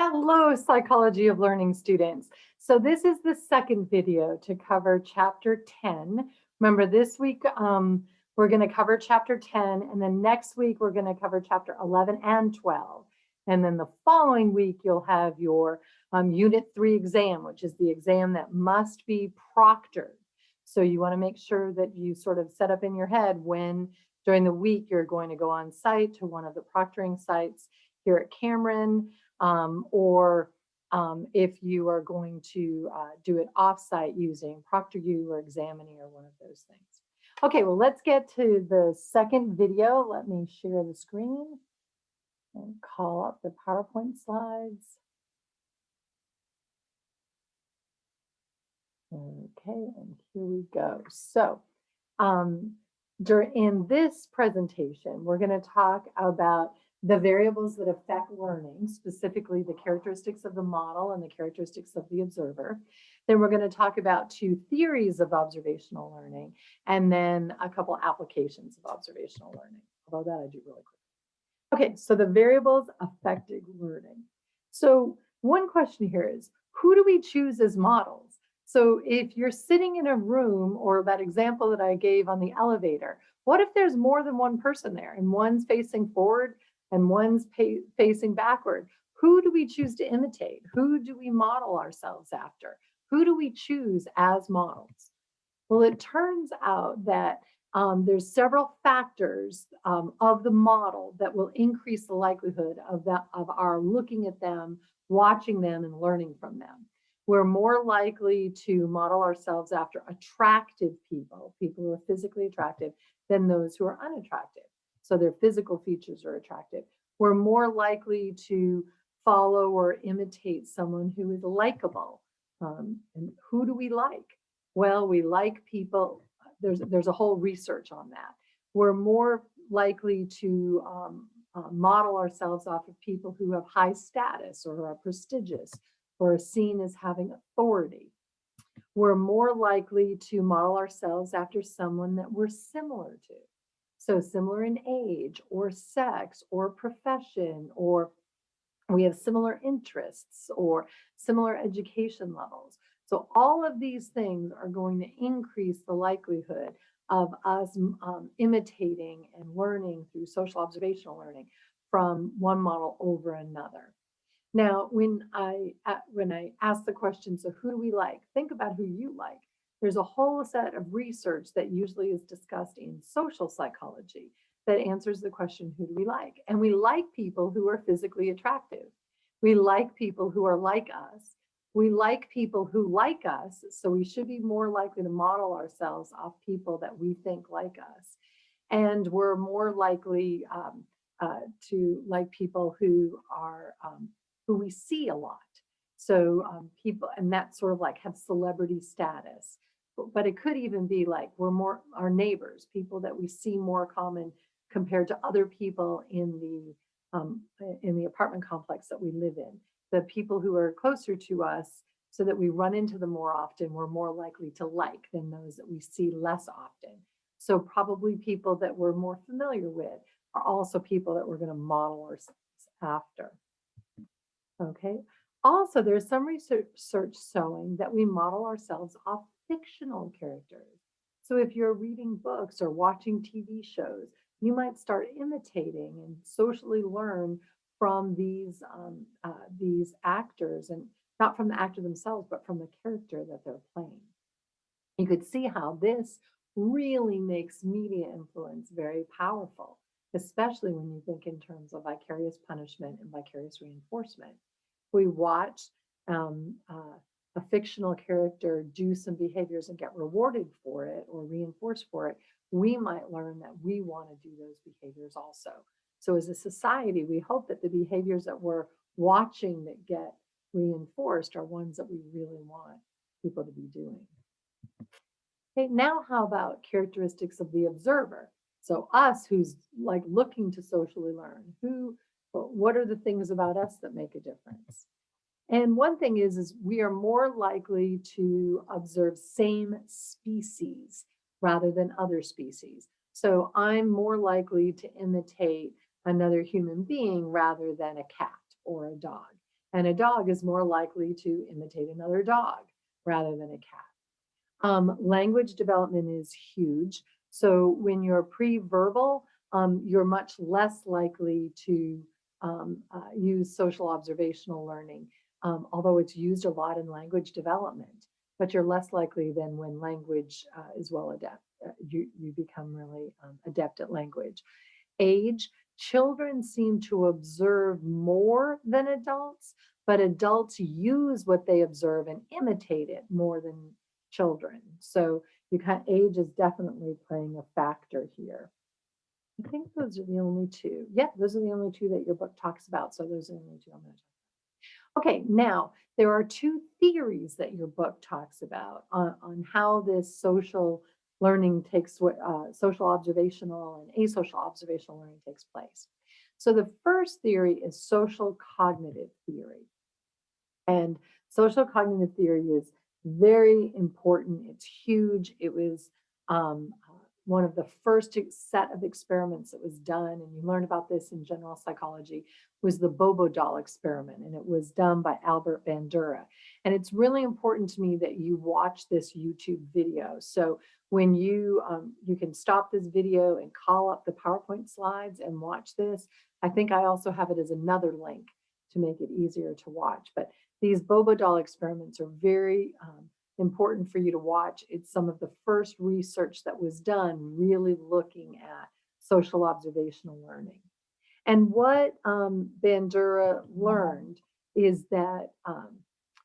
Hello, Psychology of Learning students. So this is the second video to cover Chapter 10. Remember, this week we're going to cover Chapter 10, and then next week we're going to cover Chapter 11 and 12. And then the following week you'll have your Unit 3 exam, which is the exam that must be proctored. So you want to make sure that you sort of set up in your head when during the week you're going to go on site to one of the proctoring sites here at Cameron, or if you are going to do it offsite using ProctorU or Examine or one of those things. Okay, well, let's get to the second video. Let me share the screen and call up the PowerPoint slides. Okay, and here we go. So in this presentation, we're going to talk about the variables that affect learning, specifically the characteristics of the model and the characteristics of the observer. Then we're going to talk about two theories of observational learning, and then a couple applications of observational learning. Although that I do really quick. Okay, so the variables affecting learning. So one question here is, who do we choose as models? So if you're sitting in a room, or that example that I gave on the elevator, what if there's more than one person there and one's facing forward and one's facing backward? Who do we choose to imitate? Who do we model ourselves after? Who do we choose as models? Well, it turns out that there's several factors of the model that will increase the likelihood of our looking at them, watching them, and learning from them. We're more likely to model ourselves after attractive people who are physically attractive, than those who are unattractive. So their physical features are attractive. We're more likely to follow or imitate someone who is likable. And who do we like? Well, we like people. There's a whole research on that. We're more likely to model ourselves off of people who have high status or are prestigious or are seen as having authority. We're more likely to model ourselves after someone that we're similar to. So similar in age or sex or profession, or we have similar interests or similar education levels. So all of these things are going to increase the likelihood of us imitating and learning through social observational learning from one model over another. Now, when I ask the question, so who do we like? Think about who you like. There's a whole set of research that usually is discussed in social psychology that answers the question, who do we like? And we like people who are physically attractive. We like people who are like us. We like people who like us, so we should be more likely to model ourselves off people that we think like us. And we're more likely to like people who are who we see a lot. So people, and that sort of like have celebrity status. But it could even be like we're more our neighbors, people that we see more common compared to other people in the apartment complex that we live in. The people who are closer to us, so that we run into them more often, we're more likely to like than those that we see less often. So probably people that we're more familiar with are also people that we're going to model ourselves after. Okay. Also, there's some research showing that we model ourselves off fictional characters. So if you're reading books or watching TV shows, you might start imitating and socially learn from these actors, and not from the actor themselves, but from the character that they're playing. You could see how this really makes media influence very powerful, especially when you think in terms of vicarious punishment and vicarious reinforcement. We watch a fictional character do some behaviors and get rewarded for it or reinforced for it, we might learn that we want to do those behaviors also. So as a society, we hope that the behaviors that we're watching that get reinforced are ones that we really want people to be doing. Okay, now how about characteristics of the observer? So us who's like looking to socially learn, what are the things about us that make a difference? And one thing is we are more likely to observe same species rather than other species. So I'm more likely to imitate another human being rather than a cat or a dog. And a dog is more likely to imitate another dog rather than a cat. Language development is huge. So when you're pre-verbal, you're much less likely to use social observational learning, although it's used a lot in language development, but you're less likely than when language is well adept. You become really adept at language. Age, children seem to observe more than adults, but adults use what they observe and imitate it more than children. So age is definitely playing a factor here. I think those are the only two. Yeah, those are the only two that your book talks about. So those are the only two I'm going to talk about. Okay, now there are two theories that your book talks about on how this social learning social observational and asocial observational learning takes place. So the first theory is social cognitive theory. And social cognitive theory is very important. It's huge. It was one of the first set of experiments that was done, and you learn about this in general psychology, was the Bobo doll experiment, and it was done by Albert Bandura. And it's really important to me that you watch this YouTube video. So when you can stop this video and call up the PowerPoint slides and watch this. I think I also have it as another link to make it easier to watch. But these Bobo doll experiments are very important for you to watch. It's some of the first research that was done really looking at social observational learning. And what Bandura learned is that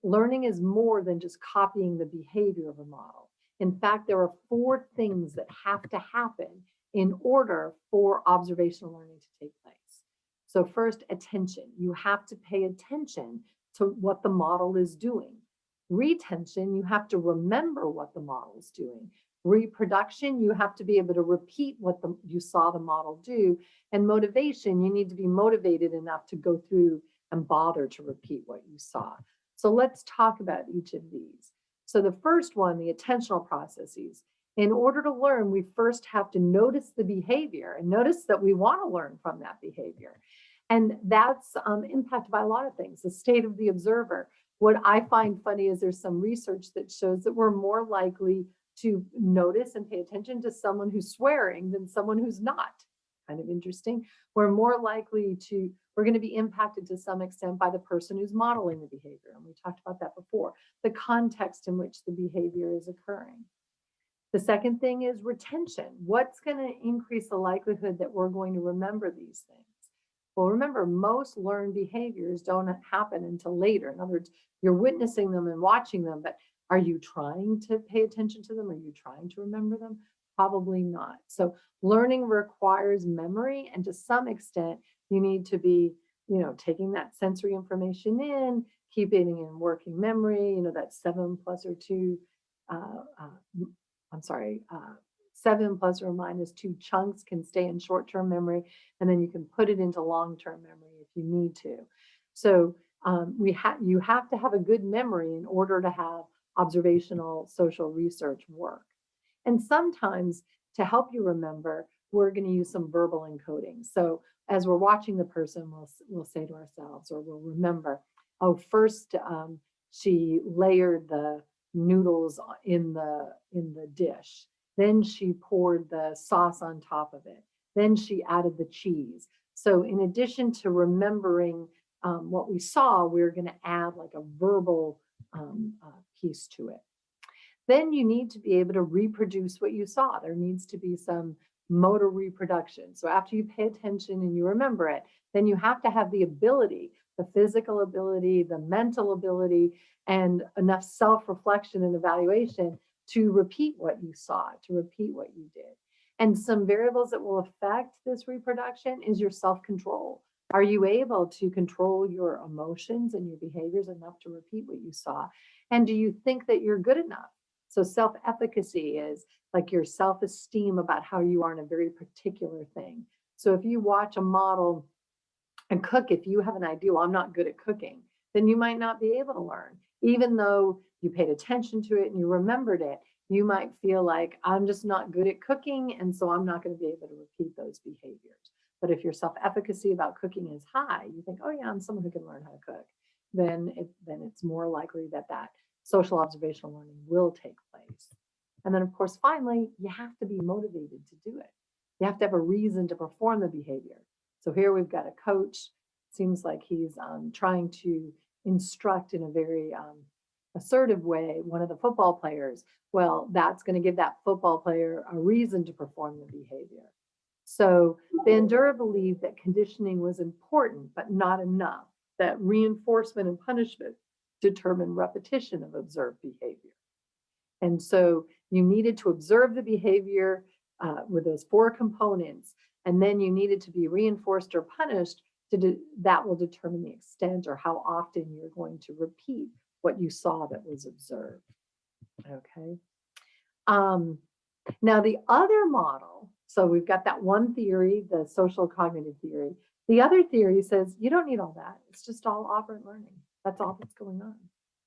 learning is more than just copying the behavior of a model. In fact, there are 4 things that have to happen in order for observational learning to take place. So first, attention. You have to pay attention to what the model is doing. Retention, you have to remember what the model is doing. Reproduction, you have to be able to repeat what you saw the model do. And motivation, you need to be motivated enough to go through and bother to repeat what you saw. So let's talk about each of these. So the first one, the attentional processes. In order to learn, we first have to notice the behavior and notice that we want to learn from that behavior. And that's impacted by a lot of things, the state of the observer. What I find funny is there's some research that shows that we're more likely to notice and pay attention to someone who's swearing than someone who's not. Kind of interesting. We're going to be impacted to some extent by the person who's modeling the behavior. And we talked about that before, the context in which the behavior is occurring. The second thing is retention. What's going to increase the likelihood that we're going to remember these things? Well, remember, most learned behaviors don't happen until later. In other words, you're witnessing them and watching them, but are you trying to pay attention to them? Are you trying to remember them? Probably not. So learning requires memory, and to some extent, you need to be, taking that sensory information in, keeping it in working memory, that 7 plus or minus 2 chunks can stay in short-term memory, and then you can put it into long-term memory if you need to. So you have to have a good memory in order to have observational social research work. And sometimes to help you remember, we're going to use some verbal encoding. So as we're watching the person, we'll say to ourselves, or we'll remember, oh, first she layered the noodles in the dish. Then she poured the sauce on top of it. Then she added the cheese. So in addition to remembering what we saw, we're going to add like a verbal piece to it. Then you need to be able to reproduce what you saw. There needs to be some motor reproduction. So after you pay attention and you remember it, then you have to have the ability, the physical ability, the mental ability, and enough self-reflection and evaluation to repeat what you saw, to repeat what you did. And some variables that will affect this reproduction is your self-control. Are you able to control your emotions and your behaviors enough to repeat what you saw? And do you think that you're good enough? So self-efficacy is like your self-esteem about how you are in a very particular thing. So if you watch a model and cook, if you have an idea, well, I'm not good at cooking, then you might not be able to learn. Even though you paid attention to it and you remembered it, you might feel like I'm just not good at cooking, and so I'm not going to be able to repeat those behaviors. But if your self-efficacy about cooking is high, you think, oh yeah, I'm someone who can learn how to cook. then it's more likely that that social observational learning will take place. And then, of course, finally, you have to be motivated to do it. You have to have a reason to perform the behavior. So here we've got a coach. Seems like he's trying to instruct in a very assertive way one of the football players. Well, that's going to give that football player a reason to perform the behavior. So Bandura believed that conditioning was important, but not enough, that reinforcement and punishment determine repetition of observed behavior. And so you needed to observe the behavior with those 4 components, and then you needed to be reinforced or punished that will determine the extent or how often you're going to repeat what you saw that was observed. Okay. Now the other model, so we've got that one theory, the social cognitive theory. The other theory says you don't need all that. It's just all operant learning. That's all that's going on.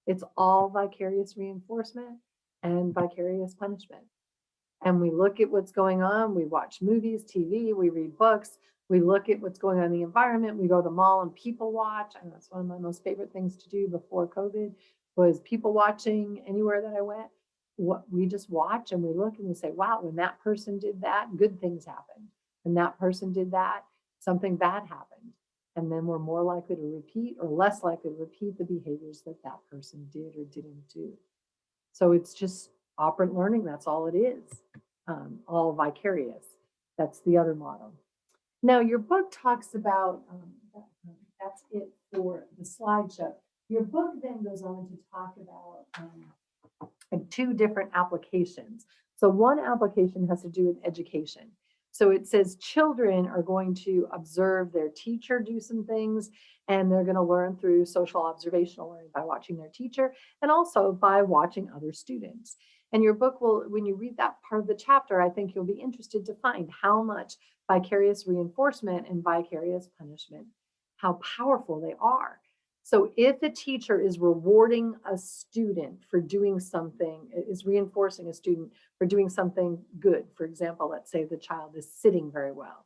It's all vicarious reinforcement and vicarious punishment. And we look at what's going on. We watch movies, TV, we read books. We look at what's going on in the environment. We go to the mall and people watch. And that's one of my most favorite things to do before COVID was people watching anywhere that I went. What we just watch and we look and we say, wow, when that person did that, good things happened. When that person did that, something bad happened. And then we're more likely to repeat or less likely to repeat the behaviors that that person did or didn't do. So it's just operant learning. That's all it is. All vicarious. That's the other model. Now, your book talks about, that's it for the slideshow. Your book then goes on to talk about 2 different applications. So one application has to do with education. So it says children are going to observe their teacher do some things, and they're going to learn through social observational learning by watching their teacher and also by watching other students. And your book will, when you read that part of the chapter, I think you'll be interested to find how much vicarious reinforcement and vicarious punishment, how powerful they are. So if a teacher is rewarding a student for doing something, is reinforcing a student for doing something good, for example, let's say the child is sitting very well,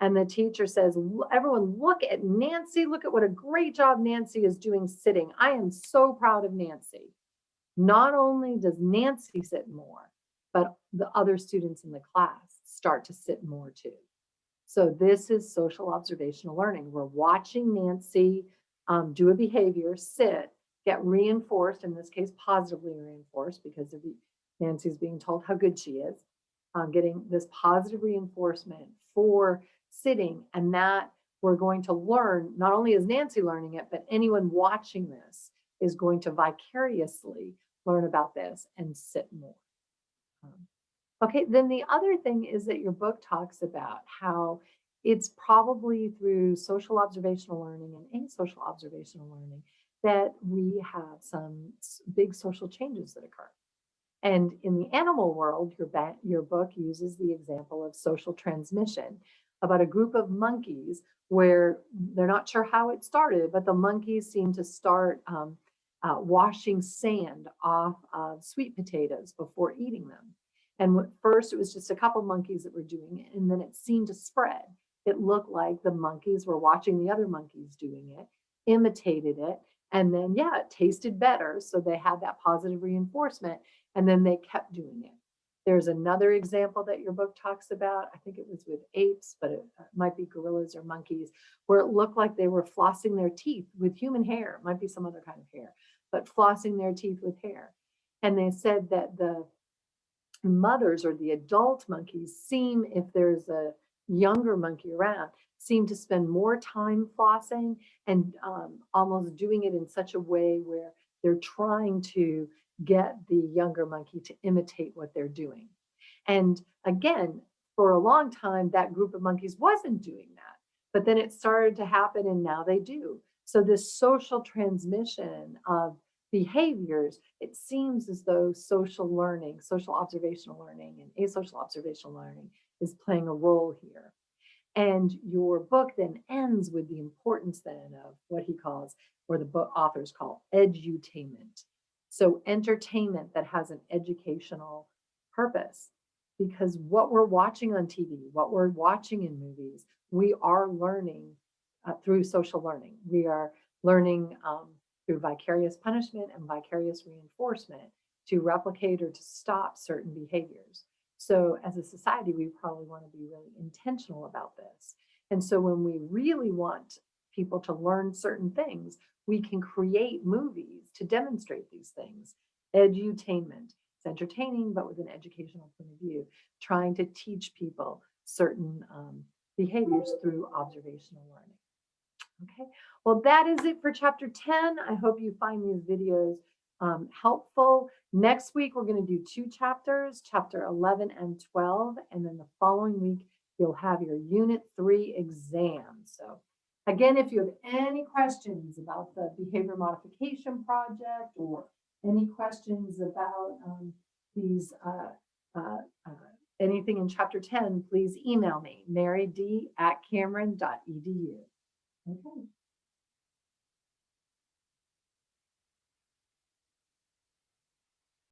and the teacher says, everyone look at Nancy, look at what a great job Nancy is doing sitting. I am so proud of Nancy. Not only does Nancy sit more, but the other students in the class start to sit more too. So this is social observational learning. We're watching Nancy do a behavior, sit, get reinforced, in this case, positively reinforced because Nancy's being told how good she is, getting this positive reinforcement for sitting, and that we're going to learn, not only is Nancy learning it, but anyone watching this is going to vicariously learn about this and sit more. Okay, then the other thing is that your book talks about how it's probably through social observational learning and asocial observational learning that we have some big social changes that occur. And in the animal world, your book uses the example of social transmission about a group of monkeys where they're not sure how it started, but the monkeys seem to start washing sand off of sweet potatoes before eating them. And at first it was just a couple monkeys that were doing it, and then it seemed to spread. It looked like the monkeys were watching the other monkeys doing it, imitated it, and then, yeah, it tasted better. So they had that positive reinforcement, and then they kept doing it. There's another example that your book talks about. I think it was with apes, but it might be gorillas or monkeys, where it looked like they were flossing their teeth with human hair. It might be some other kind of hair, but flossing their teeth with hair. And they said that the mothers or the adult monkeys seem, if there's a younger monkey around, seem to spend more time flossing and almost doing it in such a way where they're trying to get the younger monkey to imitate what they're doing. And again, for a long time, that group of monkeys wasn't doing that, but then it started to happen and now they do. So this social transmission of behaviors, it seems as though social learning, social observational learning and asocial observational learning is playing a role here. And your book then ends with the importance then of what he calls, or the book authors call, edutainment. So entertainment that has an educational purpose, because what we're watching on TV, what we're watching in movies, we are learning through social learning. We are learning through vicarious punishment and vicarious reinforcement to replicate or to stop certain behaviors. So as a society, we probably want to be really intentional about this. And so when we really want people to learn certain things, we can create movies to demonstrate these things. Edutainment. It's entertaining, but with an educational point of view, trying to teach people certain behaviors through observational learning. Okay, well, that is it for chapter 10. I hope you find these videos helpful. Next week, we're going to do 2 chapters, chapter 11 and 12. And then the following week, you'll have your unit 3 exam. So again, if you have any questions about the behavior modification project or any questions about these anything in chapter 10, please email me, maryd@cameron.edu. Okay.